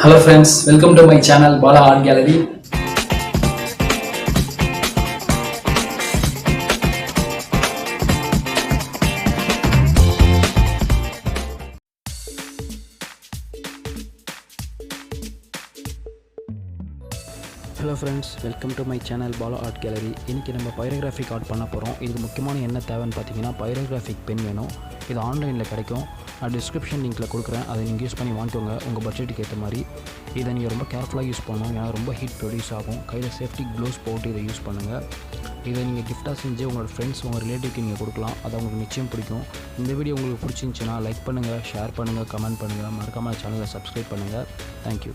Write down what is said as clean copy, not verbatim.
Hello friends, welcome to my channel Bala Art Gallery. Hello friends, welcome to my channel Bala Art Gallery. இன்றைக்கி நம்ம பைரோகிராஃபிக் art பண்ண போகிறோம். இதுக்கு முக்கியமான என்ன தேவைன்னு பார்த்தீங்கன்னா பைரோகிராஃபிக் பென் வேணும். இது ஆன்லைனில் கிடைக்கும். நான் டிஸ்கிரிப்ஷன் லிங்க்கில் கொடுக்குறேன். அதை நீங்கள் யூஸ் பண்ணி வாங்கிக்கோங்க உங்கள் பட்ஜெட்டுக்கு ஏற்ற மாதிரி. இதை நீங்கள் ரொம்ப கேர்ஃபுல்லாக யூஸ் பண்ணணும், ஏன்னா ரொம்ப ஹீட் ப்ரொடியூஸ் ஆகும். கையில் சேஃப்டி க்ளோவ்ஸ் போட்டு இதை யூஸ் பண்ணுங்கள். இதை நீங்கள் கிஃப்டாக செஞ்சு உங்களோட ஃப்ரெண்ட்ஸ் உங்கள் ரிலேட்டிவ்க்கு நீங்கள் கொடுக்கலாம். அது அவங்களுக்கு நிச்சயம் பிடிக்கும். இந்த வீடியோ உங்களுக்கு பிடிச்சிருந்துச்சுன்னா லைக் பண்ணுங்கள், ஷேர் பண்ணுங்கள், கமெண்ட் பண்ணுங்கள், மறக்காமல் சேனலை சப்ஸ்கிரைப் பண்ணுங்கள். தேங்க்யூ.